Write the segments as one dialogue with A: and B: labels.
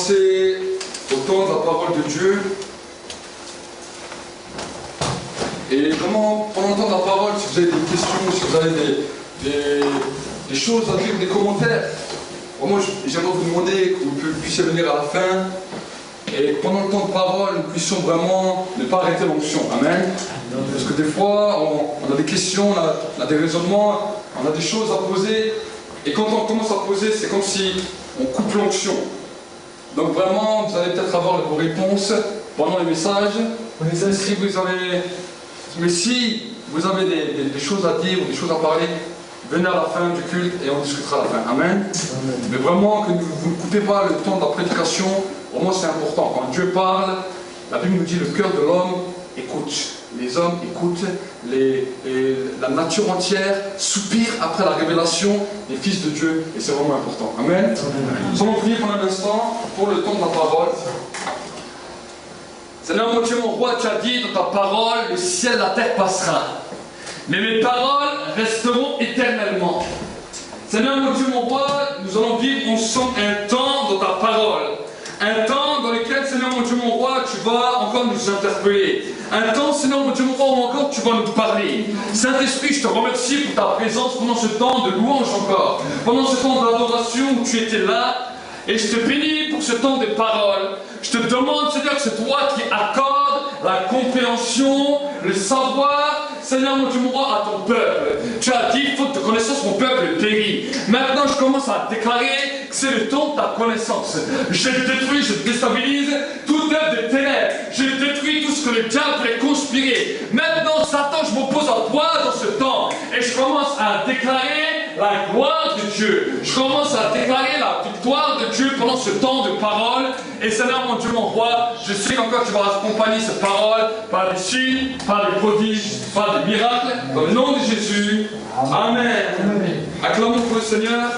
A: passer au temps de la parole de Dieu. Et comment, pendant le temps de la parole, si vous avez des questions, si vous avez des choses à dire, des commentaires, moi j'aimerais vous demander que vous puissiez venir à la fin et que pendant le temps de parole, nous puissions vraiment ne pas arrêter l'onction. Amen. Parce que des fois, on a des questions, on a des raisonnements, on a des choses à poser, et quand on commence à poser, c'est comme si on coupe l'onction. Donc vraiment, vous allez peut-être avoir vos réponses pendant les messages. Si vous avez... Mais si vous avez des choses à dire ou des choses à parler, venez à la fin du culte et on discutera à la fin. Amen. Mais vraiment, que vous ne coupez pas le temps de la prédication. Pour moi, c'est important. Quand Dieu parle, la Bible nous dit le cœur de l'homme écoute. Les hommes écoutent, la nature entière soupire après la révélation des fils de Dieu. Et c'est vraiment important. Amen. Nous allons prier pendant un instant pour le temps de la parole. Seigneur mon Dieu, mon roi, tu as dit dans ta parole, le ciel, la terre passera. Mais mes paroles resteront éternellement. Seigneur mon Dieu, mon roi, nous allons vivre ensemble un temps dans ta parole. Un temps dans lequel, Seigneur mon Dieu, mon roi, tu vas encore nous interpeller. Un temps, Seigneur mon Dieu, mon roi, où encore tu vas nous parler. Saint-Esprit, je te remercie pour ta présence pendant ce temps de louange encore. Pendant ce temps d'adoration où tu étais là. Et je te bénis pour ce temps de parole. Je te demande, Seigneur, que c'est toi qui accordes la compréhension, le savoir, Seigneur mon Dieu, mon roi, à ton peuple. Tu as dit, faute de connaissance, mon peuple périt. Maintenant, je commence à déclarer que c'est le temps de ta connaissance. Je détruis, je déstabilise toute œuvre de ténèbres. Je détruis tout ce que le diable voulait conspirer. Maintenant, Satan, je m'oppose à toi dans ce temps. Et je commence à déclarer la gloire de Dieu. Je commence à déclarer la victoire de Dieu pendant ce temps de parole. Et Seigneur mon Dieu, mon roi, je sais qu'encore tu vas accompagner cette parole par des signes, par des prodiges, par des miracles. Dans le nom de Jésus. Amen. Acclamons pour le Seigneur.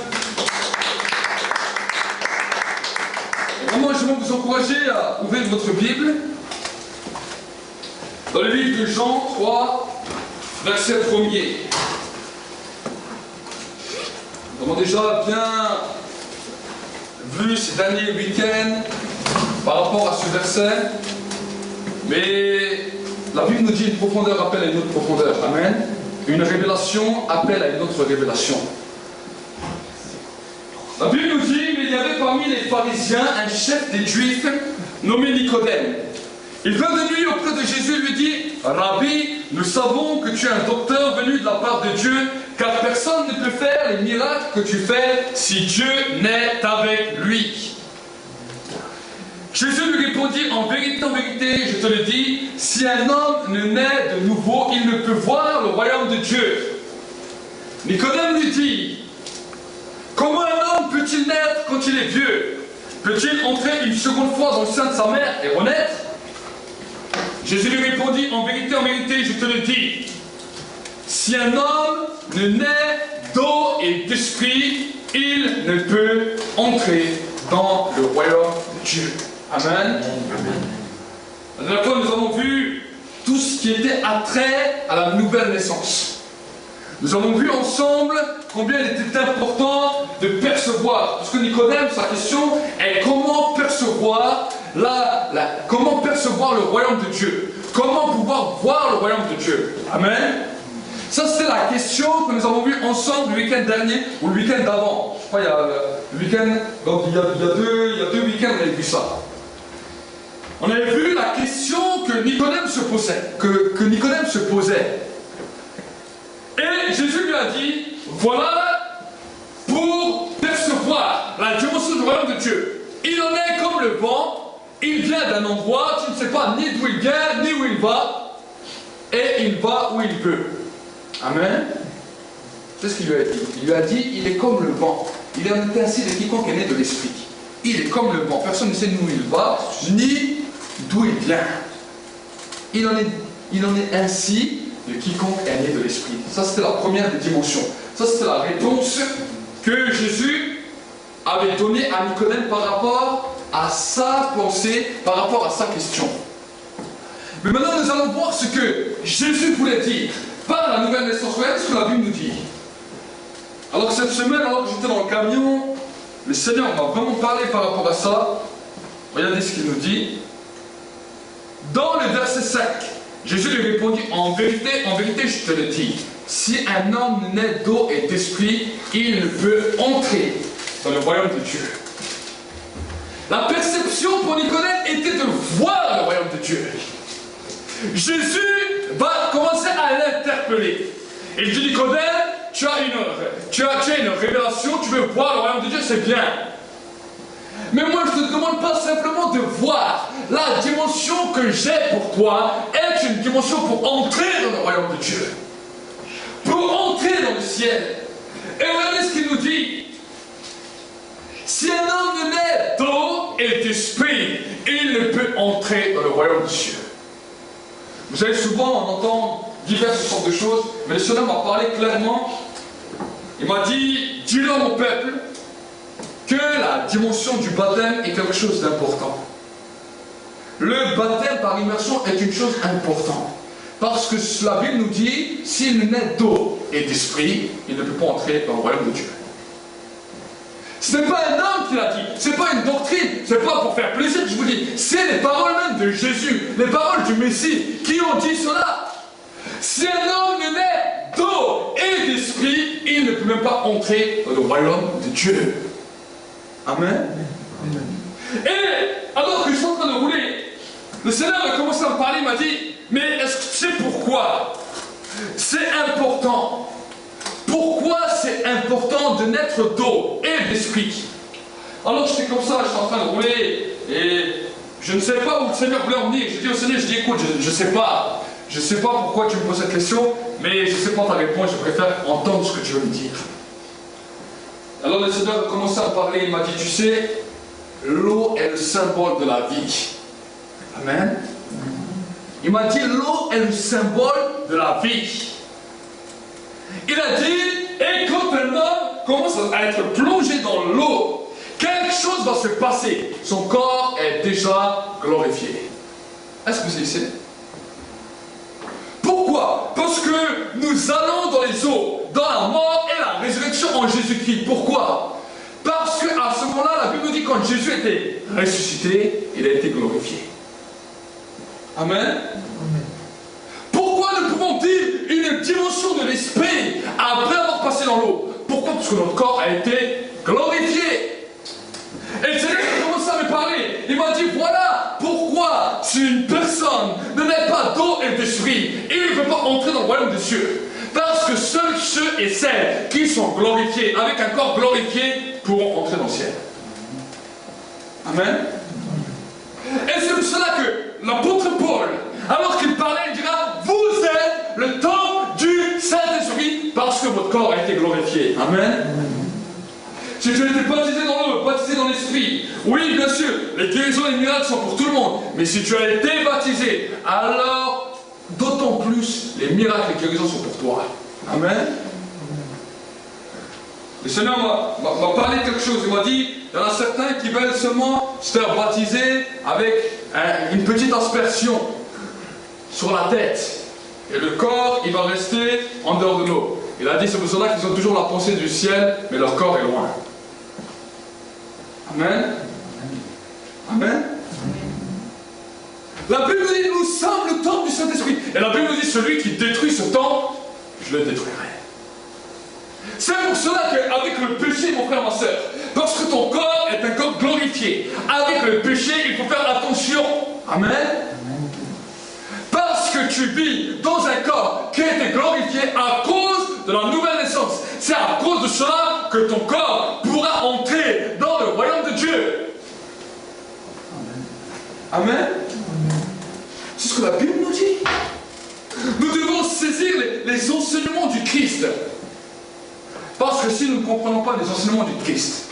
A: Et vraiment, je vais vous encourager à ouvrir votre Bible. Dans le livre de Jean 3, verset 1er. Nous avons déjà bien vu ces derniers week-ends par rapport à ce verset, mais la Bible nous dit une profondeur appelle à une autre profondeur. Amen. Une révélation appelle à une autre révélation. La Bible nous dit, mais il y avait parmi les pharisiens un chef des Juifs nommé Nicodème. Il vint de nuit auprès de Jésus et lui dit, Rabbi, nous savons que tu es un docteur venu de la part de Dieu, car personne ne peut faire les miracles que tu fais si Dieu n'est avec lui. Jésus lui répondit, en vérité, je te le dis, si un homme ne naît de nouveau, il ne peut voir le royaume de Dieu. Nicodème lui dit, comment un homme peut-il naître quand il est vieux? Peut-il entrer une seconde fois dans le sein de sa mère et renaître? Jésus lui répondit, en vérité, je te le dis, si un homme ne naît d'eau et d'esprit, il ne peut entrer dans le royaume de Dieu. Amen. La dernière fois, nous avons vu tout ce qui était attrait à la nouvelle naissance. Nous avons vu ensemble combien il était important de percevoir. Parce que Nicodème, sa question est comment percevoir le royaume de Dieu. Comment pouvoir voir le royaume de Dieu. Amen. Ça, c'était la question que nous avons vue ensemble le week-end dernier ou le week-end d'avant. Je crois qu'il y a le week-end, donc il y a deux week-ends, on avait vu ça. On avait vu la question que Nicodème se posait. Que Nicodème se posait. Et Jésus lui a dit, voilà pour percevoir la dimension du royaume de Dieu. Il en est comme le vent, il vient d'un endroit, tu ne sais pas ni d'où il vient, ni où il va, et il va où il veut. Amen. C'est ce qu'il lui a dit. Il lui a dit, il est comme le vent. Il en est ainsi de quiconque est né de l'esprit. Il est comme le vent. Personne ne sait d'où il va, ni d'où il vient. Il en est ainsi de quiconque est né de l'esprit. Ça, c'était la première des dimensions. Ça, c'était la réponse que Jésus avait donnée à Nicodème par rapport à sa pensée, par rapport à sa question. Mais maintenant, nous allons voir ce que Jésus voulait dire par la nouvelle naissance. Regardez ce que la Bible nous dit. Alors cette semaine, alors que j'étais dans le camion, le Seigneur m'a vraiment parlé par rapport à ça. Regardez ce qu'il nous dit. Dans le verset 5, Jésus lui répondit, en vérité, je te le dis, si un homme naît d'eau et d'esprit, il ne peut entrer dans le royaume de Dieu. La perception pour Nicodème était de voir le royaume de Dieu. Jésus va commencer à l'interpeller. Il dit, Nicodème, tu as une révélation, tu veux voir le royaume de Dieu, c'est bien. Mais moi, je ne te demande pas simplement de voir. La dimension que j'ai pour toi est une dimension pour entrer dans le royaume de Dieu. Pour entrer dans le ciel. Et regardez ce qu'il nous dit. Si un homme naît d'eau et d'esprit, il ne peut entrer dans le royaume de Dieu. Vous savez, souvent, on entend diverses sortes de choses, mais le Seigneur m'a parlé clairement. Il m'a dit, dis-le à mon peuple, que la dimension du baptême est quelque chose d'important. Le baptême par immersion est une chose importante. Parce que la Bible nous dit, s'il naît d'eau et d'esprit, il ne peut pas entrer dans le royaume de Dieu. Ce n'est pas un homme qui l'a dit, ce n'est pas une doctrine, ce n'est pas pour faire plaisir que je vous dis, c'est les paroles même de Jésus, les paroles du Messie qui ont dit cela. Si un homme naît d'eau et d'esprit, il ne peut même pas entrer dans le royaume de Dieu. Amen. Et alors que je suis en train de rouler, le Seigneur a commencé à me parler, il m'a dit, mais est-ce que tu sais pourquoi c'est important? Pourquoi c'est important de naître d'eau et d'esprit? Alors j'étais comme ça, j'étais en train de rouler, et je ne sais pas où le Seigneur voulait en venir. J'ai dit au Seigneur, écoute, je ne sais pas. Je ne sais pas pourquoi tu me poses cette question, mais je ne sais pas ta réponse, je préfère entendre ce que tu veux me dire. Alors le Seigneur a commencé à parler, il m'a dit, tu sais, l'eau est le symbole de la vie. Amen. Il m'a dit, l'eau est le symbole de la vie. Il a dit, et quand un homme commence à être plongé dans l'eau, quelque chose va se passer. Son corps est déjà glorifié. Est-ce que vous savez? Pourquoi? Parce que nous allons dans les eaux, dans la mort et la résurrection en Jésus-Christ. Pourquoi? Parce qu'à ce moment-là, la Bible nous dit quand Jésus était ressuscité, il a été glorifié. Amen. Pourquoi nous pouvons dire une dimension de l'esprit après avoir passé dans l'eau? Pourquoi? Parce que notre corps a été glorifié. Et le Seigneur a commencé à me parler. Il m'a dit, voilà pourquoi si une personne ne naît pas d'eau et d'esprit, il ne peut pas entrer dans le royaume de Dieu. Parce que seuls ceux et celles qui sont glorifiés, avec un corps glorifié, pourront entrer dans le ciel. Amen. Et c'est pour cela que l'apôtre Paul, alors qu'il parlait, il dira, vous êtes le temple du Saint-Esprit parce que votre corps a été glorifié. Amen. Si tu as été baptisé dans l'eau, baptisé dans l'esprit, oui, bien sûr, les guérisons et les miracles sont pour tout le monde. Mais si tu as été baptisé, alors, d'autant plus, les miracles et les guérisons sont pour toi. Amen. Le Seigneur m'a parlé de quelque chose. Il m'a dit, il y en a certains qui veulent seulement se faire baptiser avec une petite aspersion sur la tête. Et le corps, il va rester en dehors de l'eau. Il a dit, c'est pour cela qu'ils ont toujours la pensée du ciel, mais leur corps est loin. Amen. Amen. La Bible nous dit, nous sommes le temple du Saint-Esprit. Et la Bible nous dit, celui qui détruit ce temple, je le détruirai. C'est pour cela qu'avec le péché, mon frère, ma soeur, parce que ton corps est un corps glorifié, avec le péché, il faut faire attention. Amen. Parce que tu vis dans un corps qui a été glorifié à cause de la nouvelle naissance. C'est à cause de cela que ton corps pourra entrer dans le royaume de Dieu. Amen. Amen. C'est ce que la Bible nous dit. Nous devons saisir les enseignements du Christ. Parce que si nous ne comprenons pas les enseignements du Christ,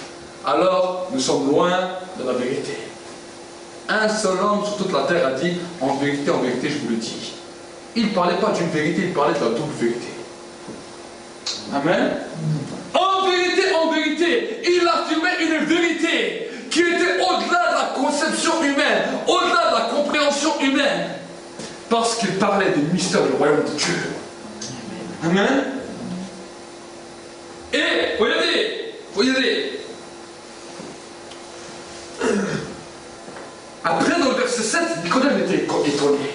A: alors nous sommes loin de la vérité. Un seul homme sur toute la terre a dit, en vérité, je vous le dis. Il ne parlait pas d'une vérité, il parlait de la double vérité. Amen. En vérité, il affirmait une vérité qui était au-delà de la conception humaine, au-delà de la compréhension humaine. Parce qu'il parlait des mystères du royaume de Dieu. Amen. Et, regardez, étonné.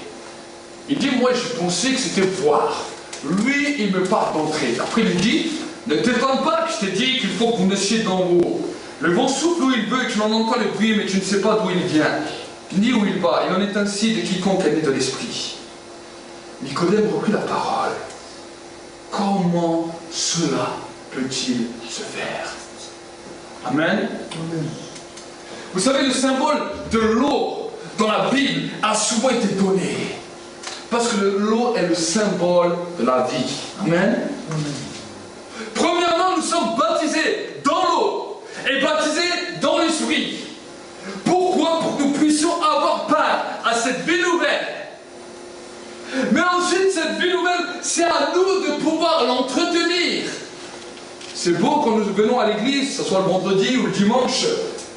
A: Il dit, moi je pensais que c'était voir. Lui, il me parle d'entrer. Après, il lui dit, ne t'étonne pas que je t'ai dit qu'il faut que vous naissiez d'en haut. Le vent souffle où il veut et tu n'entends pas le bruit, mais tu ne sais pas d'où il vient, ni où il va. Il en est ainsi de quiconque est né de l'esprit. Nicodème reprit la parole. Comment cela peut-il se faire? Amen. Amen. Vous savez, le symbole de l'eau dans la Bible a souvent été donné. Parce que l'eau est le symbole de la vie. Amen. Amen. Premièrement, nous sommes baptisés dans l'eau et baptisés dans l'esprit. Pourquoi? Pour que nous puissions avoir part à cette vie nouvelle. Mais ensuite, cette vie nouvelle, c'est à nous de pouvoir l'entretenir. C'est beau quand nous venons à l'église, que ce soit le vendredi ou le dimanche,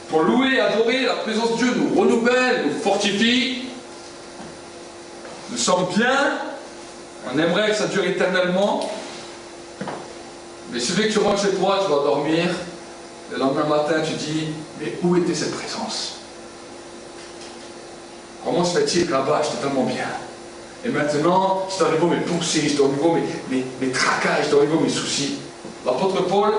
A: pour louer et adorer, la présence de Dieu nous renouvelle, nous fortifie. Nous sommes bien, on aimerait que ça dure éternellement. Mais celui que tu rentres chez toi, tu vas dormir. Le lendemain matin, tu dis, mais où était cette présence? Comment se fait-il que là-bas, j'étais tellement bien? Et maintenant, c'est au niveau de mes pensées, c'est au niveau de mes tracas, c'est au niveau de mes soucis. L'apôtre Paul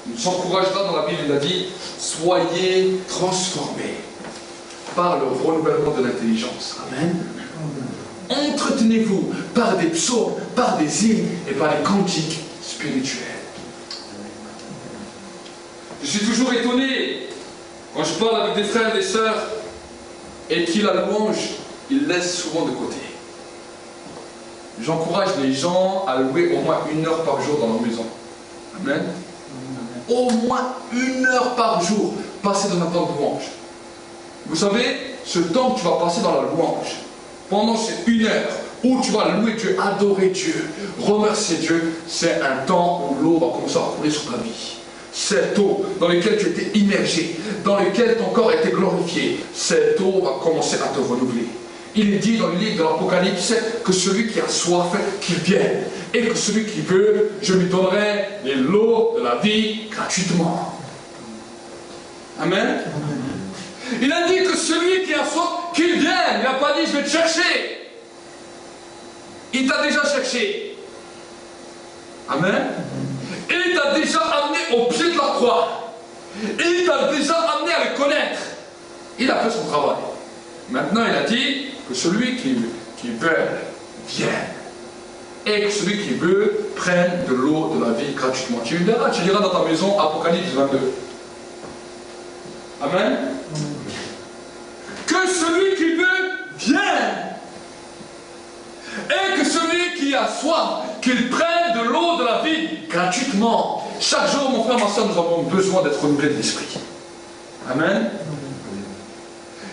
A: nous encourage là dans la Bible, il a dit, soyez transformés par le renouvellement de l'intelligence. Amen. Entretenez-vous par des psaumes, par des hymnes et par des cantiques spirituels. Je suis toujours étonné quand je parle avec des frères et des sœurs et qui la louange, ils laissent souvent de côté. J'encourage les gens à louer au moins 1 heure par jour dans leur maison. Amen. Au moins 1 heure par jour, passer dans un temps de louange. Vous savez, ce temps que tu vas passer dans la louange, pendant ces 1 heure où tu vas louer Dieu, adorer Dieu, remercier Dieu, c'est un temps où l'eau va commencer à couler sur ta vie. Cette eau dans laquelle tu étais immergé, dans laquelle ton corps était glorifié, cette eau va commencer à te renouveler. Il est dit dans le livre de l'Apocalypse que celui qui a soif, qu'il vienne. Et que celui qui veut, je lui donnerai l'eau de la vie gratuitement. Amen. Il a dit que celui qui a soif, qu'il vienne. Il n'a pas dit je vais te chercher. Il t'a déjà cherché. Amen. Et il t'a déjà amené au pied de la croix. Et il t'a déjà amené à le connaître. Il a fait son travail. Maintenant il a dit que celui qui veut vienne. Et que celui qui veut prenne de l'eau de la vie gratuitement. Tu liras dans ta maison Apocalypse 22. Amen. Que celui qui veut vienne. Et que celui qui a soif, qu'il prenne de l'eau de la vie gratuitement. Chaque jour, mon frère, ma soeur, nous avons besoin d'être renouvelés de l'esprit. Amen.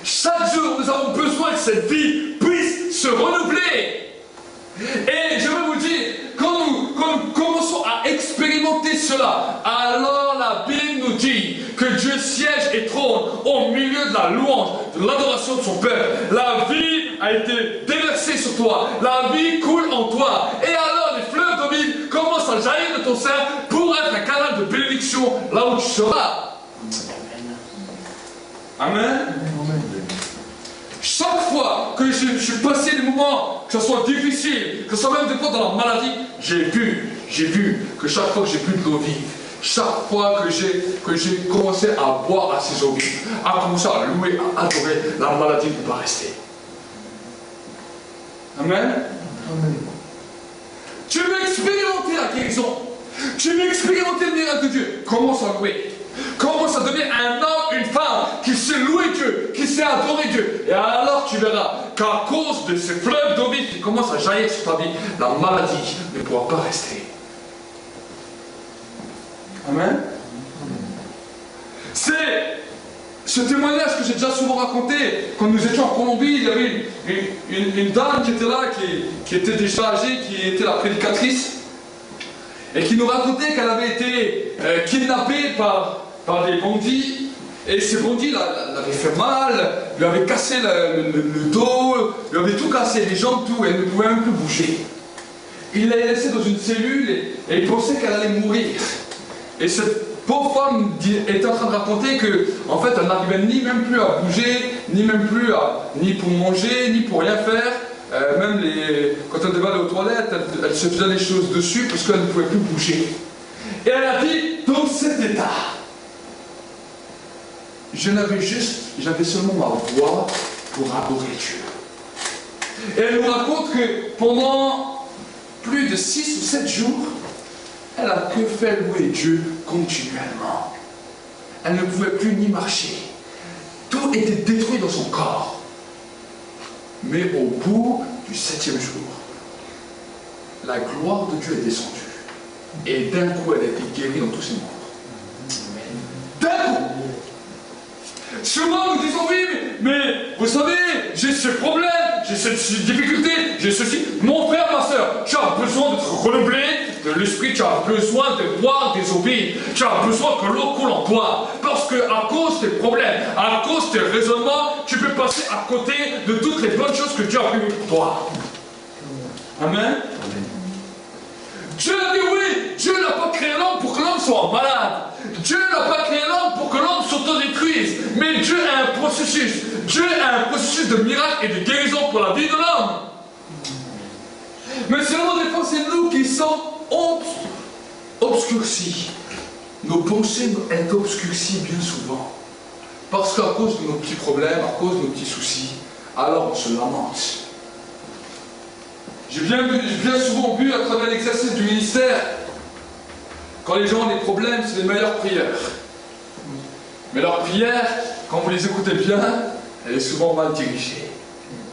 A: Chaque jour, nous avons besoin que cette vie puisse se renouveler. Et je veux vous dire, quand nous commençons à expérimenter cela, alors la Bible nous dit que Dieu siège et trône au milieu de la louange, de l'adoration de son peuple. La vie a été déversée sur toi, la vie coule en toi. Et alors les fleuves de vie commencent à jaillir de ton sein pour être un canal de bénédiction là où tu seras. Amen. Chaque fois que je suis passé des moments, que ce soit difficile, que ce soit même des fois dans la maladie, j'ai vu que chaque fois que j'ai bu de l'eau vive, chaque fois que j'ai commencé à boire à ces eaux vives, à commencer à louer, à adorer, la maladie ne peut pas rester. Amen. Amen. Tu veux expérimenter la guérison. Tu veux expérimenter le miracle de Dieu. Commence à louer. Commence à devenir un homme, une femme qui sait louer Dieu, qui sait adorer Dieu. Et alors tu verras qu'à cause de ces fleuves d'eau vive qui commencent à jaillir sur ta vie, la maladie ne pourra pas rester. Amen. C'est ce témoignage que j'ai déjà souvent raconté. Quand nous étions en Colombie, il y avait une dame qui était là, qui était déjà âgée, qui était la prédicatrice, et qui nous racontait qu'elle avait été kidnappée par des bandits, et ces bandits l'avaient fait mal, lui avaient cassé le dos, lui avaient tout cassé, les jambes, tout, et elle ne pouvait même plus bouger. Il l'a laissée dans une cellule et il pensait qu'elle allait mourir. Et cette pauvre femme était en train de raconter que, en fait, elle n'arrivait ni même plus à bouger, ni même plus à, ni pour manger, ni pour rien faire. Même quand elle devait aller aux toilettes, elle se faisait les choses dessus parce qu'elle ne pouvait plus bouger. Et elle a dit, dans cet état, j'avais seulement ma voix pour adorer Dieu. Et elle nous raconte que pendant plus de 6 ou 7 jours, elle a que fait louer Dieu continuellement. Elle ne pouvait plus ni marcher. Tout était détruit dans son corps. Mais au bout du 7e jour, la gloire de Dieu est descendue. Et d'un coup, elle a été guérie dans tous ses membres. D'un coup! Souvent, nous disons oui, mais vous savez, j'ai ce problème, j'ai cette difficulté, j'ai ceci. Mon frère, ma soeur, tu as besoin d'être renouvelé de l'esprit, tu as besoin de boire des eaux vives, tu as besoin que l'eau coule en toi. Parce que à cause des problèmes, à cause des raisonnements, tu peux passer à côté de toutes les bonnes choses que Dieu a prévues pour toi. Amen. Dieu a dit oui, Dieu n'a pas créé l'homme pour que l'homme soit malade. Dieu n'a pas créé l'homme pour que l'homme s'autodétruise. Mais Dieu a un processus. Dieu a un processus de miracle et de guérison pour la vie de l'homme. Mais seulement des fois, c'est nous qui sommes obscurcis. Nos pensées sont obscurcies bien souvent. Parce qu'à cause de nos petits problèmes, à cause de nos petits soucis, alors on se lamente. J'ai bien souvent vu à travers l'exercice du ministère, quand les gens ont des problèmes, c'est les meilleures prières. Mais leurs prières, quand vous les écoutez bien, elle est souvent mal dirigée.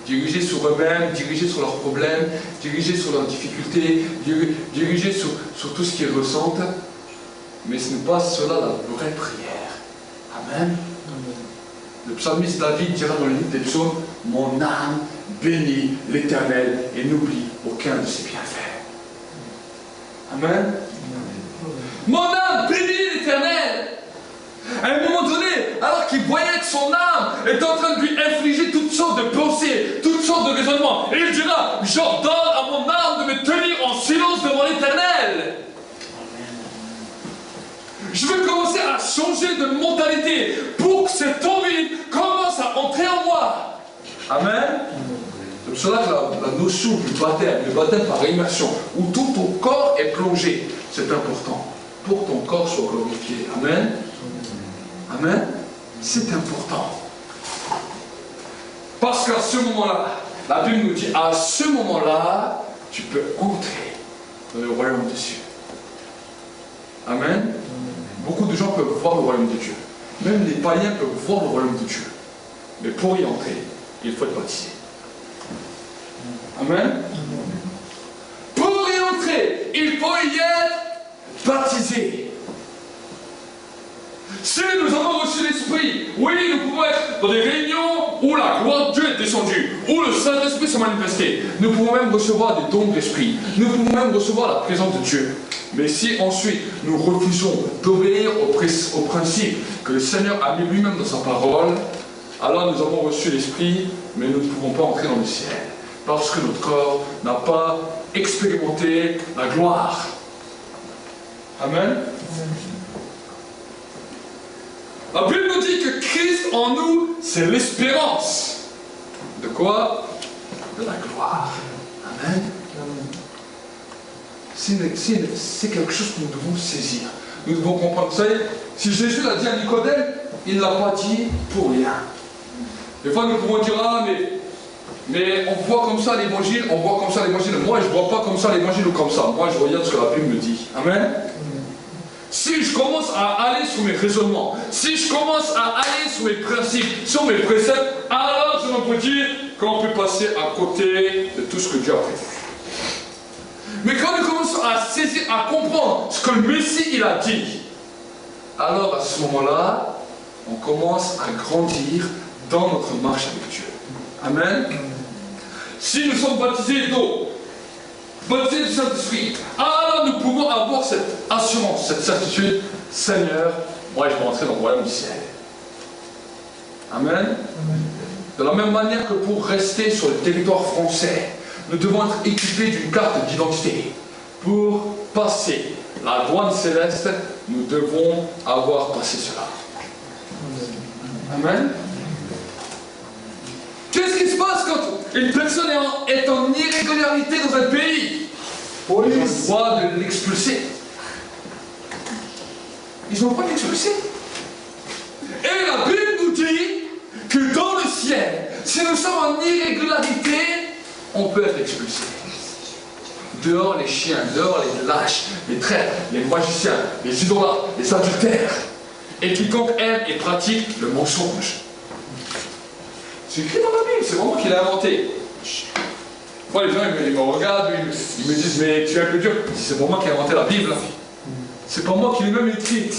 A: Dirigée sur eux-mêmes, dirigée sur leurs problèmes, dirigée sur leurs difficultés, dirigée sur tout ce qu'ils ressentent. Mais ce n'est pas cela la vraie prière. Amen. Le psalmiste David dira dans le livre des psaumes, « Mon âme bénit l'Éternel et n'oublie aucun de ses bienfaits. » Amen. Mon âme bénit l'Éternel. À un moment donné, alors qu'il voyait que son âme est en train de lui infliger toutes sortes de pensées, toutes sortes de raisonnements, et il dira, j'ordonne à mon âme de me tenir en silence devant l'Éternel. Je veux commencer à changer de mentalité pour que cette envie commence à entrer en moi. Amen. C'est pour cela que la notion du baptême, le baptême par immersion, où tout ton corps est plongé, c'est important. Pour que ton corps soit glorifié. Amen. Amen. C'est important. Parce qu'à ce moment-là, la Bible nous dit, à ce moment-là, tu peux entrer dans le royaume des cieux. Amen. Beaucoup de gens peuvent voir le royaume de Dieu. Même les païens peuvent voir le royaume de Dieu. Mais pour y entrer, il faut être baptisé. Amen. Pour y entrer, il faut y être baptisé. Si nous avons reçu l'Esprit, oui, nous pouvons être dans des réunions où la gloire de Dieu est descendue, où le Saint-Esprit s'est manifesté. Nous pouvons même recevoir des dons de l'Esprit. Nous pouvons même recevoir la présence de Dieu. Mais si ensuite nous refusons d'obéir au principe que le Seigneur a mis lui-même dans sa parole, alors nous avons reçu l'Esprit, mais nous ne pouvons pas entrer dans le ciel. Parce que notre corps n'a pas expérimenté la gloire. Amen. La Bible nous dit que Christ en nous, c'est l'espérance. De quoi? De la gloire. Amen. C'est quelque chose que nous devons saisir. Nous devons comprendre. Vous savez, si Jésus l'a dit à Nicodème, il ne l'a pas dit pour rien. Des fois, nous pouvons dire, ah, mais on voit comme ça l'évangile, on voit comme ça l'évangile. Moi, je ne vois pas comme ça l'évangile ou comme ça. Moi, je regarde ce que la Bible me dit. Amen. Si je commence à aller sur mes raisonnements, si je commence à aller sur mes principes, sur mes préceptes, alors je peux dire qu'on peut passer à côté de tout ce que Dieu a prévu. Mais quand nous commençons à saisir, à comprendre ce que le Messie il a dit, alors à ce moment-là, on commence à grandir dans notre marche avec Dieu. Amen. Si nous sommes baptisés d'eau, baptisés du Saint-Esprit, alors nous pouvons avoir cette assurance, cette certitude, Seigneur, moi je vais entrer dans le royaume du ciel. Amen. De la même manière que pour rester sur le territoire français, nous devons être équipés d'une carte d'identité. pour passer la douane céleste, nous devons avoir passé cela. Amen. Qu'est-ce qui se passe quand une personne est en irrégularité dans un pays? Ils ont le droit de l'expulser. Ils ont le droit de l'expulser. Et la Bible nous dit que dans le ciel, si nous sommes en irrégularité, on peut être expulsé. Dehors les chiens, dehors les lâches, les traîtres, les magiciens, les idolâtres, les adultères. Et quiconque aime et pratique le mensonge. C'est écrit dans la Bible, c'est vraiment moi qui l'ai inventé. Moi, les gens, ils me regardent, ils me disent, mais tu es un peu dur. C'est pour moi qui ai inventé la Bible. C'est pas moi qui l'ai même écrite.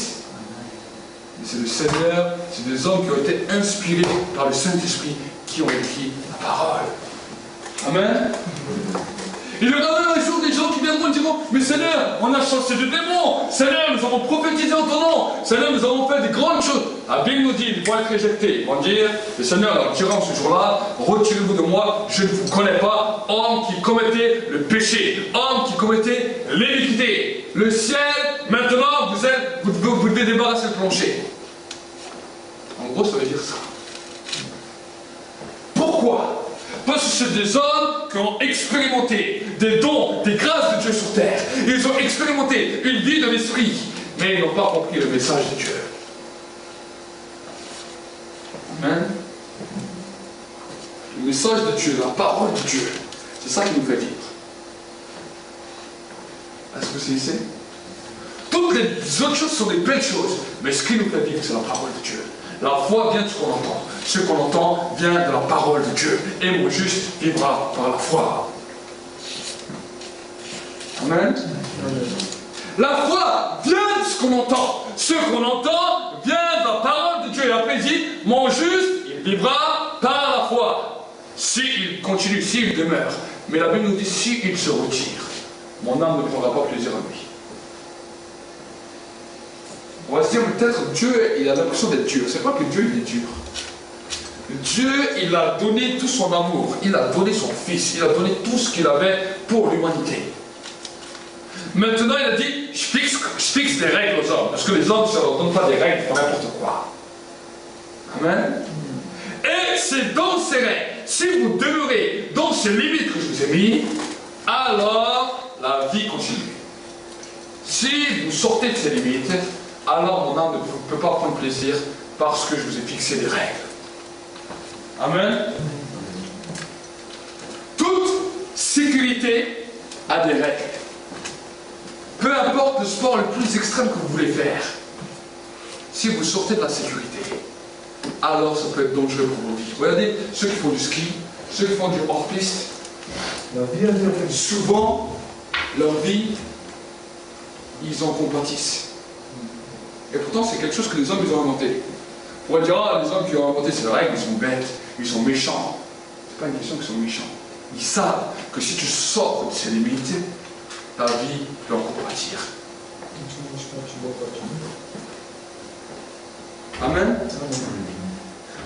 A: C'est le Seigneur, c'est des hommes qui ont été inspirés par le Saint-Esprit qui ont écrit la parole. Amen. Il y aura même un jour des gens qui viendront et diront, mais Seigneur, on a chassé des démons. Seigneur, nous avons prophétisé en ton nom. Seigneur, nous avons fait des grandes choses. La Bible nous dit, ils vont être réjectés. Ils vont dire, le Seigneur leur dira en ce jour-là, retirez-vous de moi, je ne vous connais pas, homme qui commettait le péché, homme qui commettait l'iniquité. Le ciel, maintenant, vous devez débarrasser le plancher. En gros, ça veut dire ça. Pourquoi? Parce que c'est des hommes qui ont expérimenté des dons, des grâces de Dieu sur terre. Ils ont expérimenté une vie de l'esprit, mais ils n'ont pas compris le message de Dieu. Amen. Le message de Dieu, la parole de Dieu, c'est ça qui nous fait vivre. Est-ce que c'est ici? Toutes les autres choses sont des belles choses, mais ce qui nous fait vivre, c'est la parole de Dieu. La foi vient de ce qu'on entend. Ce qu'on entend vient de la parole de Dieu. Et mon juste vivra par la foi. Amen. La foi vient de ce qu'on entend. Ce qu'on entend vient de la parole de Dieu. Et après il dit, mon juste, il vivra par la foi. S'il continue, s'il demeure. Mais la Bible nous dit, s'il se retire, mon âme ne prendra pas plaisir à lui. On va se dire, peut-être Dieu, il a l'impression d'être dur. C'est pas que Dieu, il est dur. Dieu, il a donné tout son amour. Il a donné son Fils. Il a donné tout ce qu'il avait pour l'humanité. Maintenant, il a dit, je fixe des règles aux hommes. Parce que les hommes, ça ne leur donne pas des règles pour n'importe quoi. Amen. Et c'est dans ces règles, si vous demeurez dans ces limites que je vous ai mis, alors la vie continue. Si vous sortez de ces limites, alors mon âme ne peut pas prendre plaisir parce que je vous ai fixé des règles. Amen. Toute sécurité a des règles. Peu importe le sport le plus extrême que vous voulez faire, si vous sortez de la sécurité, alors ça peut être dangereux pour vos vies. Regardez, ceux qui font du ski, ceux qui font du hors-piste, souvent, leur vie, ils en compatissent. Et pourtant, c'est quelque chose que les hommes ils ont inventé. On pourrait dire, ah, les hommes qui ont inventé ces règles, ils sont bêtes, ils sont méchants. C'est pas une question qu'ils sont méchants. Ils savent que si tu sors de ces limites, ta vie peut en compatir. Amen.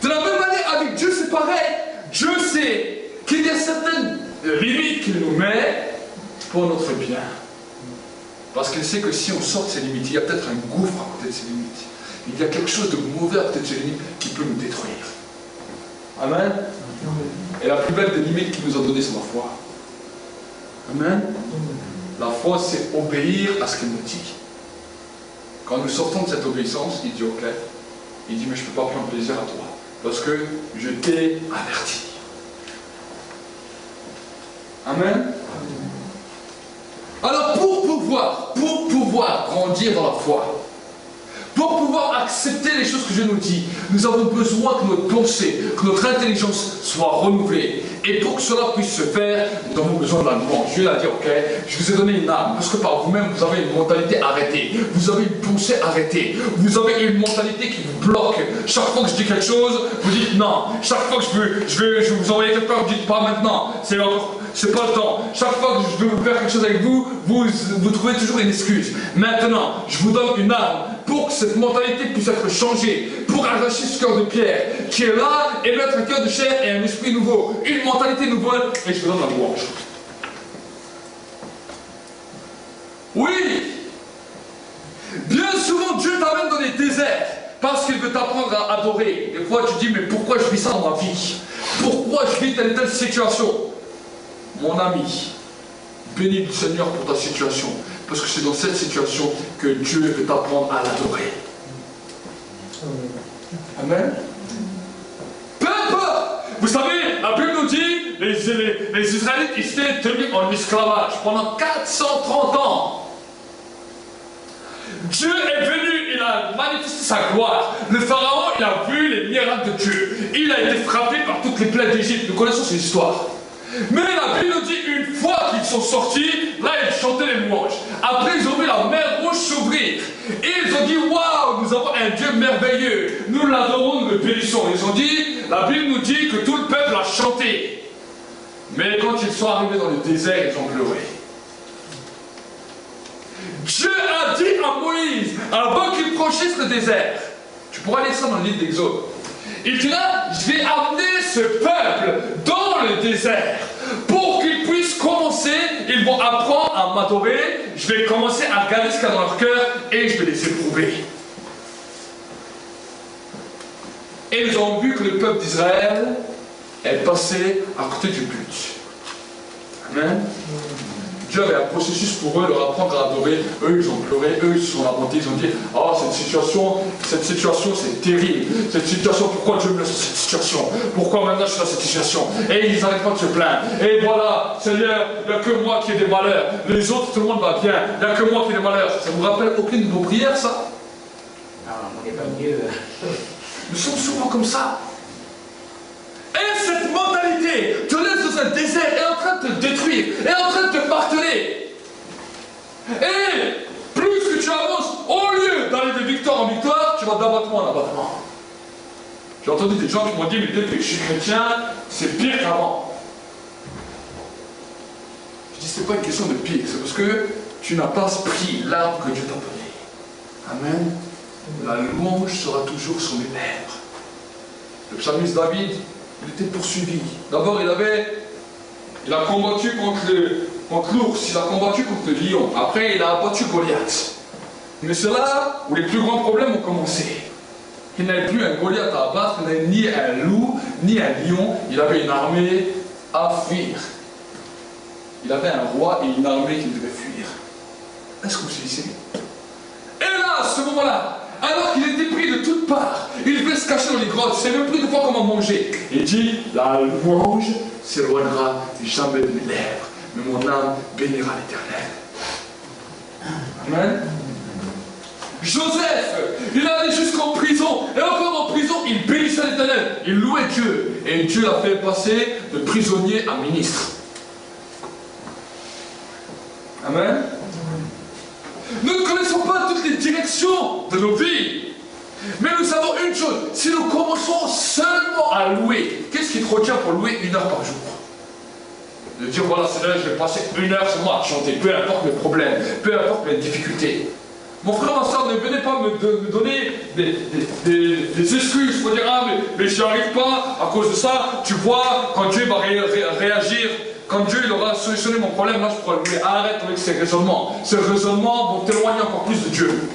A: De la même manière, avec Dieu, c'est pareil. Dieu sait qu'il y a certaines limites qu'il nous met pour notre bien. Parce qu'il sait que si on sort de ces limites, il y a peut-être un gouffre à côté de ces limites. Il y a quelque chose de mauvais à côté de ces limites qui peut nous détruire. Amen. Et la plus belle des limites qu'il nous a données, c'est la foi. Amen. La foi, c'est obéir à ce qu'il nous dit. Quand nous sortons de cette obéissance, il dit ok. Il dit mais je ne peux pas prendre plaisir à toi. Parce que je t'ai averti. Amen. Alors pour pouvoir grandir dans la foi, pour pouvoir accepter les choses que Dieu nous dit, nous avons besoin que notre pensée, que notre intelligence soit renouvelée. Et pour que cela puisse se faire, nous avons besoin de la louange. Dieu a dit, ok, je vous ai donné une âme, parce que par vous-même, vous avez une mentalité arrêtée. Vous avez une pensée arrêtée. Vous avez une mentalité qui vous bloque. Chaque fois que je dis quelque chose, vous dites non. Chaque fois que je vais vous envoyer quelque part, vous dites pas maintenant. C'est pas le temps. Chaque fois que je veux faire quelque chose avec vous, vous trouvez toujours une excuse. Maintenant, je vous donne une arme pour que cette mentalité puisse être changée, pour arracher ce cœur de pierre qui est là et mettre un cœur de chair et un esprit nouveau, une mentalité nouvelle, et je vous donne la louange. apprendre à adorer. Des fois, tu dis, mais pourquoi je vis ça dans ma vie? Pourquoi je vis telle et telle situation? Mon ami, bénis le Seigneur pour ta situation. Parce que c'est dans cette situation que Dieu veut t'apprendre à l'adorer. Amen. Peu importe. Vous savez, la Bible nous dit, les Israélites, ils étaient tenus en esclavage pendant 430 ans. Dieu est venu, il a manifesté sa gloire. Le Pharaon, il a vu les miracles de Dieu. Il a été frappé par toutes les plaies d'Égypte. Nous connaissons ces histoires. Mais la Bible nous dit, une fois qu'ils sont sortis, là ils chantaient les louanges. Après ils ont vu la mer rouge s'ouvrir. Et ils ont dit, waouh, nous avons un Dieu merveilleux. Nous l'adorons, nous le bénissons. Ils ont dit, la Bible nous dit que tout le peuple a chanté. Mais quand ils sont arrivés dans le désert, ils ont pleuré. Dieu a dit à Moïse, avant qu'il franchisse le désert, tu pourras lire ça dans le livre d'Exode, il dira, je vais amener ce peuple dans le désert pour qu'ils puissent commencer, ils vont apprendre à m'adorer, je vais commencer à regarder ce qu'il y a dans leur cœur et je vais les éprouver. Et ils ont vu que le peuple d'Israël est passé à côté du but. Amen. Dieu avait un processus pour eux, leur apprendre à adorer. Eux, ils ont pleuré, eux, ils se sont lamentés, ils ont dit, oh, cette situation, c'est terrible. Cette situation, pourquoi Dieu me laisse cette situation? Pourquoi maintenant je suis dans cette situation? Et ils n'arrêtent pas de se plaindre. Et voilà, Seigneur, il n'y a que moi qui ai des malheurs. Les autres, tout le monde va bien. Il n'y a que moi qui ai des malheurs. Ça vous rappelle aucune de vos prières, ça?
B: Non, on n'est pas mieux.
A: Nous sommes souvent comme ça. Et cette mentalité te laisse dans un désert, est en train de te détruire, est en train de te marteler. Et plus que tu avances, au lieu d'aller de victoire en victoire, tu vas d'abattement en abattement. J'ai entendu des gens qui m'ont dit, mais depuis que je suis chrétien, c'est pire qu'avant. Je dis, c'est pas une question de pire, c'est parce que tu n'as pas pris l'arbre que Dieu t'a donné. Amen. La louange sera toujours sur mes lèvres. Le psalmiste David, il était poursuivi. D'abord, il a combattu contre l'ours, il a combattu contre le lion. Après, il a abattu Goliath. Mais c'est là où les plus grands problèmes ont commencé. Il n'avait plus un Goliath à abattre, il n'avait ni un loup, ni un lion. Il avait une armée à fuir. Il avait un roi et une armée qu'il devait fuir. Est-ce que vous saisissez? Et là, à ce moment-là, alors qu'il était pris de toutes parts, il devait se cacher dans les grottes, il ne savait même plus de fois comment manger. Il dit, la louange s'éloignera jamais de mes lèvres, mais mon âme bénira l'Éternel. Amen. Joseph, il allait jusqu'en prison, et encore en prison, il bénissait l'Éternel, il louait Dieu, et Dieu l'a fait passer de prisonnier à ministre. Amen. Nous ne connaissons pas toutes les directions de nos vies. Mais nous savons une chose, si nous commençons seulement à louer, qu'est-ce qui te retient pour louer 1 heure par jour? De dire, voilà, Seigneur, je vais passer 1 heure sur moi à chanter, peu importe mes problèmes, peu importe mes difficultés. Mon frère, ma soeur, ne venez pas me donner des excuses pour dire, ah, mais je n'y arrive pas à cause de ça. Tu vois, quand Dieu va réagir, quand Dieu il aura solutionné mon problème, là je pourrais louer. Arrête avec ces raisonnements. Ces raisonnements vont t'éloigner encore plus de Dieu.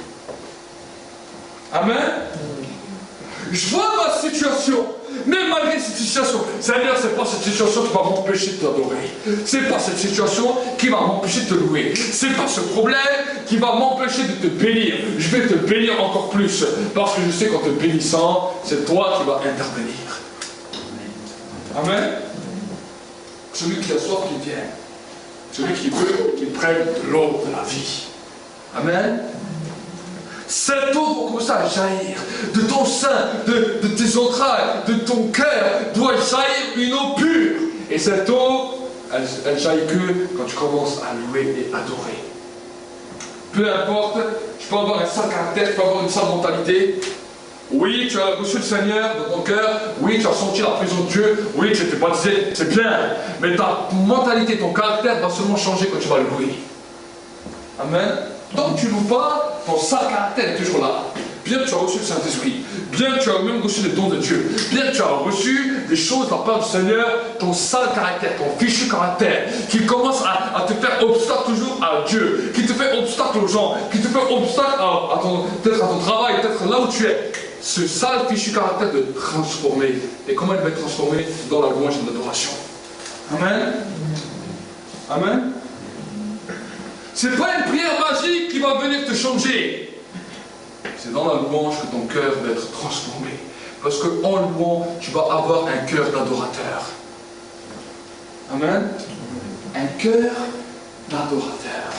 A: Amen. Je vois ma situation, mais malgré cette situation, Seigneur, c'est pas cette situation qui va m'empêcher de t'adorer. C'est pas cette situation qui va m'empêcher de te louer. C'est pas ce problème qui va m'empêcher de te bénir. Je vais te bénir encore plus, parce que je sais qu'en te bénissant, c'est toi qui vas intervenir. Amen. Celui qui a soif, qui vient. Celui qui veut, qu'il prenne de l'eau de la vie. Amen. Cette eau va commencer à jaillir de ton sein, de tes entrailles, de ton cœur, doit jaillir une eau pure. Et cette eau, elle jaillit que quand tu commences à louer et adorer. Peu importe, tu peux avoir un sale caractère, tu peux avoir une sale mentalité. Oui, tu as reçu le Seigneur dans ton cœur. Oui, tu as senti la présence de Dieu. Oui, tu t'es baptisé, c'est bien. Mais ta mentalité, ton caractère va seulement changer quand tu vas le louer. Amen. Tant que tu ne loues pas, ton sale caractère est toujours là. Bien que tu as reçu le Saint-Esprit, bien que tu as même reçu les dons de Dieu, bien que tu as reçu des choses de la part du Seigneur, ton sale caractère, ton fichu caractère, qui commence à te faire obstacle toujours à Dieu, qui te fait obstacle aux gens, qui te fait obstacle peut-être à ton travail, peut-être là où tu es. ce sale fichu caractère de transformer. Et comment il va être transformé? Dans la louange et l'adoration. Amen. Amen. C'est pas une prière magique qui va venir te changer. C'est dans la louange que ton cœur va être transformé. Parce qu'en louant, tu vas avoir un cœur d'adorateur. Amen. Un cœur d'adorateur.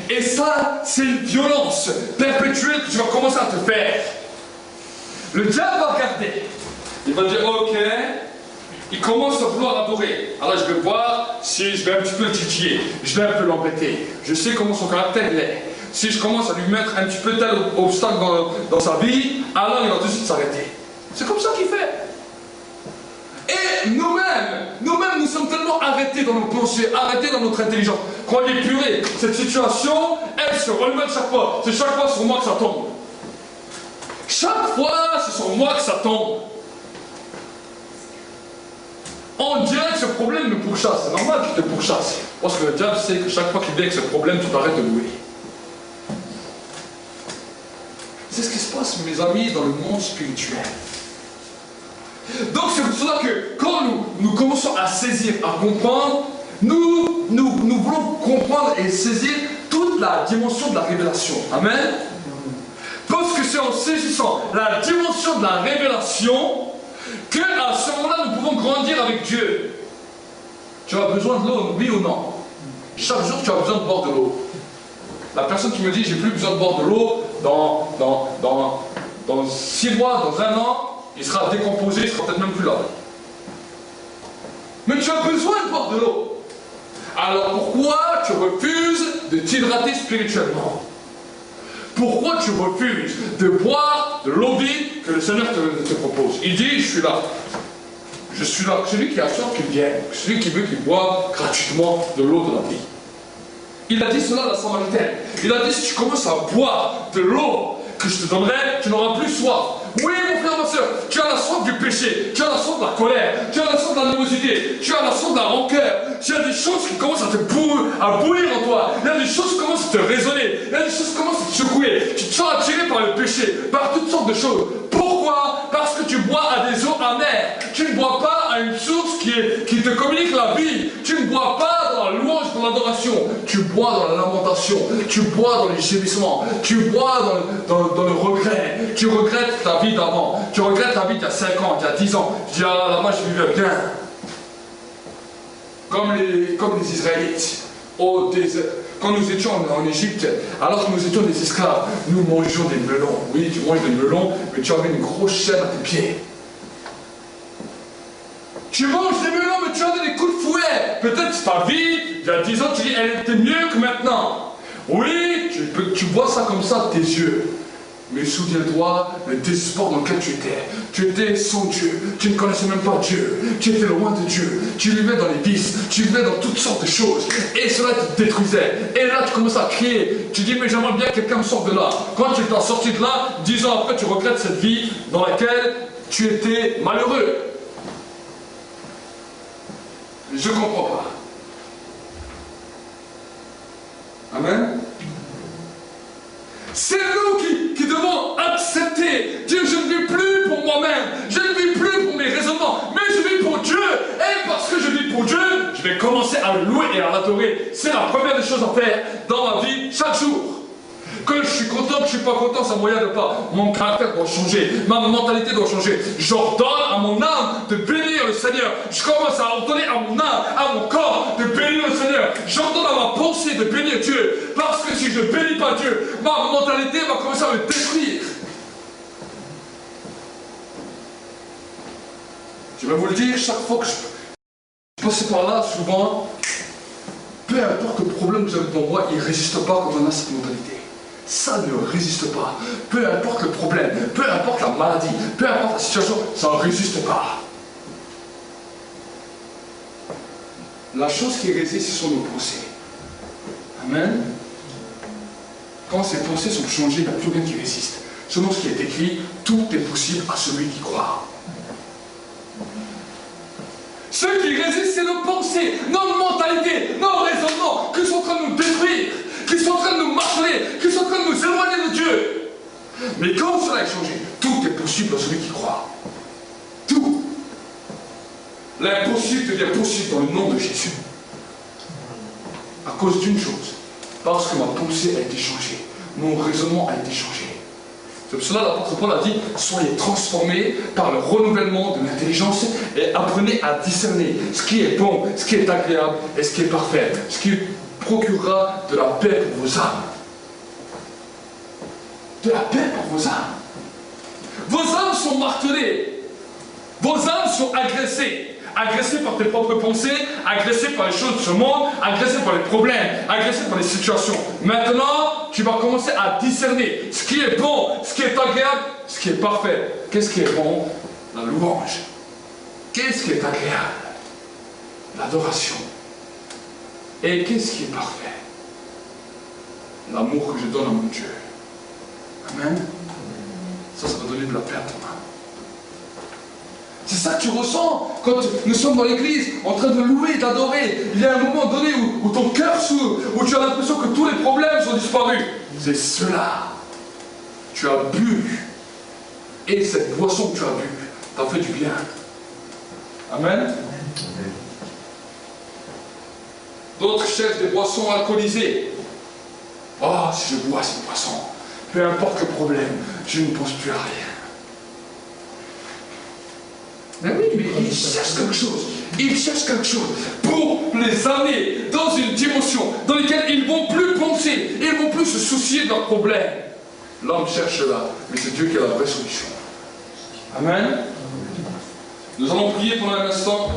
A: Et ça, c'est une violence perpétuelle que tu vas commencer à te faire. Le diable va regarder. Il va dire, ok, il commence à vouloir adorer. Alors je vais voir si je vais un petit peu le titiller. Je vais un peu l'embêter. Je sais comment son caractère il est. Si je commence à lui mettre un petit peu tel obstacle dans sa vie, alors il va tout de suite s'arrêter. C'est comme ça qu'il fait. Et nous-mêmes, nous sommes tellement arrêtés dans nos pensées, arrêtés dans notre intelligence, qu'on dit purée, cette situation, elle se renouvelle chaque fois. C'est chaque fois sur moi que ça tombe. Chaque fois, c'est sur moi que ça tombe. On dirait que ce problème me pourchasse. C'est normal qu'il te pourchasse. Parce que le diable sait que chaque fois qu'il vient avec ce problème, tu t'arrêtes de louer. C'est ce qui se passe, mes amis, dans le monde spirituel. Donc c'est pour cela que quand nous commençons à saisir, à comprendre, nous voulons comprendre et saisir toute la dimension de la révélation. Amen. Parce que c'est en saisissant la dimension de la révélation qu'à ce moment-là nous pouvons grandir avec Dieu. Tu as besoin de l'eau, oui ou non? Chaque jour tu as besoin de boire de l'eau. La personne qui me dit j'ai plus besoin de boire de l'eau dans 6 mois, dans 1 an, il sera décomposé, il sera peut-être même plus là. Mais tu as besoin de boire de l'eau. Alors pourquoi tu refuses de t'hydrater spirituellement? Pourquoi tu refuses de boire de l'eau vide que le Seigneur te propose? Il dit, je suis là. Je suis là. Celui qui a soif, qu'il vienne. Celui qui veut qu'il boive gratuitement de l'eau de la vie. Il a dit cela à la Samaritaine. Il a dit, si tu commences à boire de l'eau que je te donnerai, tu n'auras plus soif. Oui, mon frère, ma soeur, tu as la soif du péché, tu as la soif de la colère, tu as la soif de la nervosité, tu as la soif de la rancœur. Tu as des choses qui commencent à bouillir en toi. Il y a des choses qui commencent à te résonner. Il y a des choses qui commencent à te secouer. Tu te sens attiré par le péché, par toutes sortes de choses. Pourquoi? Parce que tu bois à des eaux amères. Tu ne bois pas à une source qui te communique la vie. Tu ne bois pas dans la louange, dans l'adoration. Tu bois dans la lamentation. Tu bois dans les gémissements. Tu bois dans le regret. Tu regrettes ta vie d'avant. Tu regrettes ta vie d'il y a 5 ans, il y a 10 ans. Tu dis, ah là-bas je vivais bien. Comme les Israélites, au désert. Quand nous étions en Égypte, alors que nous étions des esclaves, nous mangions des melons. Oui, tu manges des melons, mais tu avais une grosse chaîne à tes pieds. Tu manges des melons, mais tu avais des coups de fouet. Peut-être ta vie, il y a 10 ans, tu dis, elle était mieux que maintenant. Oui, tu vois ça comme ça de tes yeux. Mais souviens-toi le désespoir dans lequel tu étais. Tu étais sans Dieu. Tu ne connaissais même pas Dieu. Tu étais loin de Dieu. Tu vivais dans les vices. Tu vivais dans toutes sortes de choses. Et cela te détruisait. Et là, tu commences à crier. Tu dis, mais j'aimerais bien que quelqu'un me sorte de là. Quand tu t'es sorti de là, 10 ans après, tu regrettes cette vie dans laquelle tu étais malheureux. Je ne comprends pas. Amen. C'est nous qui devons accepter. Dieu, je ne vis plus pour moi-même. Je ne vis plus pour mes raisonnements. Mais je vis pour Dieu. Et parce que je vis pour Dieu, je vais commencer à le louer et à l'adorer. C'est la première des choses à faire dans ma vie chaque jour. Que je suis content, que je ne suis pas content, ça ne me regarde pas. Mon caractère doit changer. Ma mentalité doit changer. J'ordonne à mon âme de bénir le Seigneur. Je commence à ordonner à mon âme, à mon corps de bénir le Seigneur. J'ordonne à ma pensée de bénir Dieu. Parce que si je ne bénis pas Dieu, ma mentalité va commencer à me détruire. Je vais vous le dire, chaque fois que je passe par là, souvent, peu importe le problème que vous avez devant moi, il ne résiste pas quand on a cette mentalité. Ça ne résiste pas. Peu importe le problème, peu importe la maladie, peu importe la situation, ça ne résiste pas. La chose qui résiste, ce sont nos pensées. Amen. Quand ces pensées sont changées, il n'y a plus rien qui résiste. Selon ce qui est écrit, tout est possible à celui qui croit. Ce qui résiste, c'est nos pensées, nos mentalités, nos raisonnements, qui sont en train de nous détruire, qui sont en train de nous marteler, qui sont en train de nous éloigner de Dieu. Mais quand cela est changé, tout est possible à celui qui croit. Tout. L'impossible devient possible dans le nom de Jésus. À cause d'une chose. Parce que ma pensée a été changée. Mon raisonnement a été changé. C'est pour cela que l'apôtre Paul a dit, soyez transformés par le renouvellement de l'intelligence et apprenez à discerner ce qui est bon, ce qui est agréable et ce qui est parfait. Ce qui procurera de la paix pour vos âmes. De la paix pour vos âmes. Vos âmes sont martelées. Vos âmes sont agressées. Agressées par tes propres pensées, agressées par les choses de ce monde, agressées par les problèmes, agressées par les situations. Maintenant, tu vas commencer à discerner ce qui est bon, ce qui est agréable, ce qui est parfait. Qu'est-ce qui est bon? La louange. Qu'est-ce qui est agréable? L'adoration. Et qu'est-ce qui est parfait? L'amour que je donne à mon Dieu. Amen. Ça va donner de la paix à ton âme. C'est ça que tu ressens quand nous sommes dans l'église, en train de louer, d'adorer. Il y a un moment donné où ton cœur s'ouvre, où tu as l'impression que tous les problèmes sont disparus. C'est cela. Tu as bu. Et cette boisson que tu as bu t'a fait du bien. Amen. D'autres cherchent des boissons alcoolisées. Oh, si je bois cette boisson, peu importe le problème, je ne pense plus à rien. Mais oui, mais ils cherchent quelque chose. Ils cherchent quelque chose pour les amener dans une dimension dans laquelle ils ne vont plus penser, ils ne vont plus se soucier de leurs problèmes. L'homme cherche là, mais c'est Dieu qui a la vraie solution. Amen. Nous allons prier pendant un instant.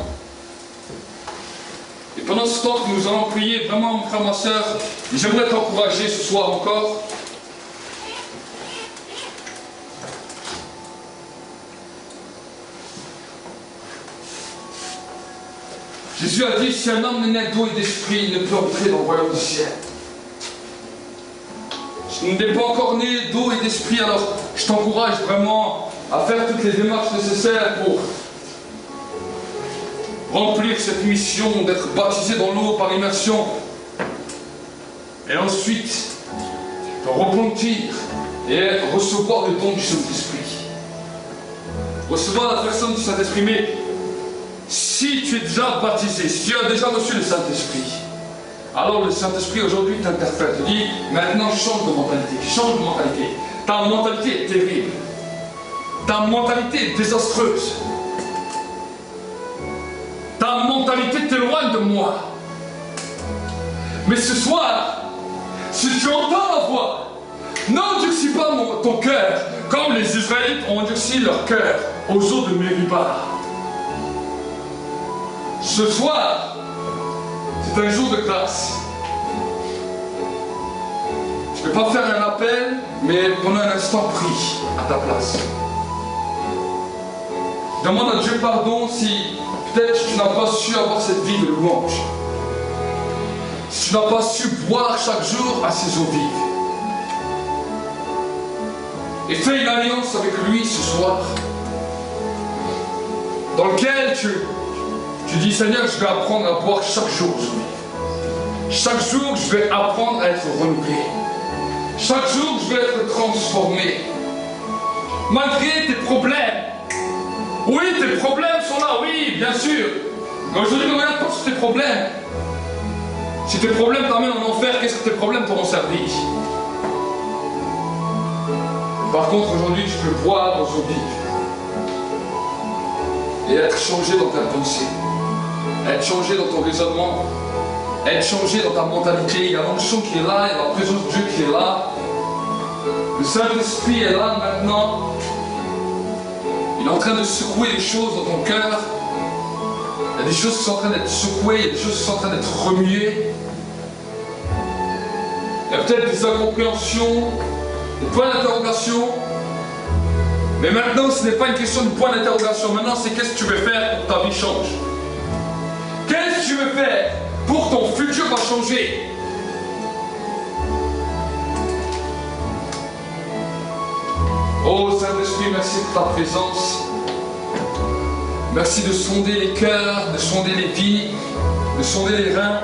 A: Et pendant ce temps que nous allons prier, vraiment, mon frère, ma soeur, j'aimerais t'encourager ce soir encore. Jésus a dit, si un homme n'est né d'eau et d'esprit, il ne peut entrer dans le royaume du ciel. Si tu n'es pas encore né d'eau et d'esprit, alors je t'encourage vraiment à faire toutes les démarches nécessaires pour remplir cette mission d'être baptisé dans l'eau par immersion. Et ensuite, te repentir et recevoir le don du Saint-Esprit. Recevoir la personne du Saint-Esprit. Mais si tu es déjà baptisé, si tu as déjà reçu le Saint-Esprit, alors le Saint-Esprit aujourd'hui t'interpelle, te dit, maintenant change de mentalité, change de mentalité. Ta mentalité est terrible. Ta mentalité est désastreuse. Ta mentalité t'éloigne de moi. Mais ce soir, si tu entends ma voix, n'endurcis pas ton cœur, comme les Israélites ont endurci leur cœur aux eaux de Mériba. Ce soir, c'est un jour de grâce. Je ne vais pas faire un appel, mais pendant un instant, prie à ta place. Demande à Dieu pardon si peut-être tu n'as pas su avoir cette vie de louange. Si tu n'as pas su boire chaque jour à ses eaux vives. Et fais une alliance avec lui ce soir, dans lequel tu dis, Seigneur, je vais apprendre à boire chaque jour. Chaque jour, je vais apprendre à être renouvelé. Chaque jour, je vais être transformé. Malgré tes problèmes. Oui, tes problèmes sont là, oui, bien sûr. Mais aujourd'hui, ne regarde pas sur tes problèmes. Si tes problèmes t'amènent en enfer, qu'est-ce que tes problèmes t'auront servi? Par contre, aujourd'hui, tu peux boire aux eaux vives et être changé dans ta pensée, être changé dans ton raisonnement, être changé dans ta mentalité. Il y a l'onction qui est là, il y a la présence de Dieu qui est là. Le Saint-Esprit est là maintenant. Il est en train de secouer les choses dans ton cœur. Il y a des choses qui sont en train d'être secouées, il y a des choses qui sont en train d'être remuées. Il y a peut-être des incompréhensions, des points d'interrogation. Mais maintenant, ce n'est pas une question de point d'interrogation. Maintenant, c'est qu'est-ce que tu veux faire pour que ta vie change. Qu'est-ce que tu veux faire pour que ton futur va changer. Oh Saint-Esprit, merci de ta présence. Merci de sonder les cœurs, de sonder les vies, de sonder les reins.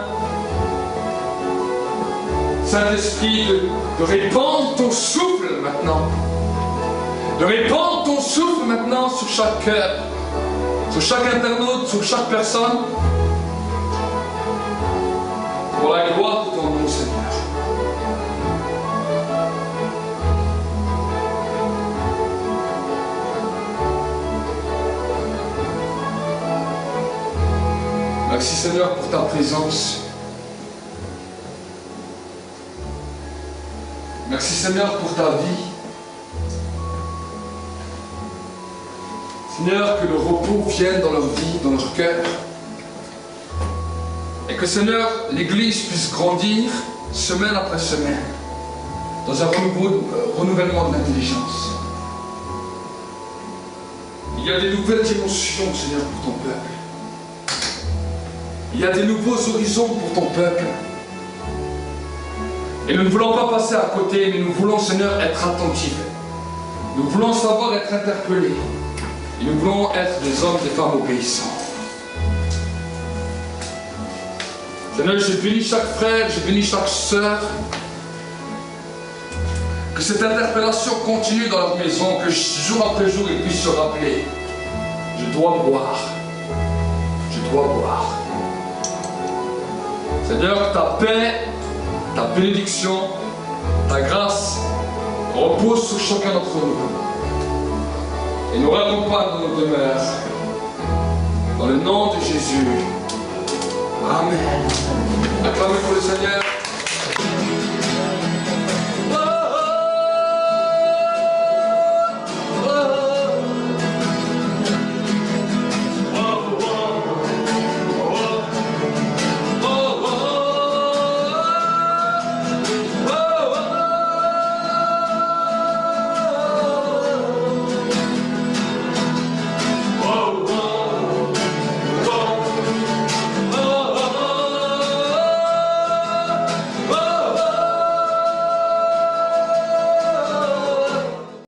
A: Saint-Esprit, de répandre ton souffle maintenant. de répandre ton souffle maintenant sur chaque cœur, sur chaque internaute, sur chaque personne, pour la gloire de ton nom, Seigneur. Merci Seigneur pour ta présence. Merci Seigneur pour ta vie. Seigneur, que le repos vienne dans leur vie, dans leur cœur. Et que Seigneur, l'Église puisse grandir semaine après semaine dans un renouvellement de l'intelligence. Il y a des nouvelles émotions, Seigneur, pour ton peuple. Il y a des nouveaux horizons pour ton peuple. Et nous ne voulons pas passer à côté, mais nous voulons, Seigneur, être attentifs. Nous voulons savoir être interpellés. Et nous voulons être des hommes, des femmes obéissants. Seigneur, je bénis chaque frère, je bénis chaque sœur. Que cette interpellation continue dans leur maison, que jour après jour, ils puissent se rappeler. Je dois boire. Je dois boire. Seigneur, ta paix, ta bénédiction, ta grâce repose sur chacun d'entre nous et nous raccompagne dans nos demeures. Dans le nom de Jésus. Amen.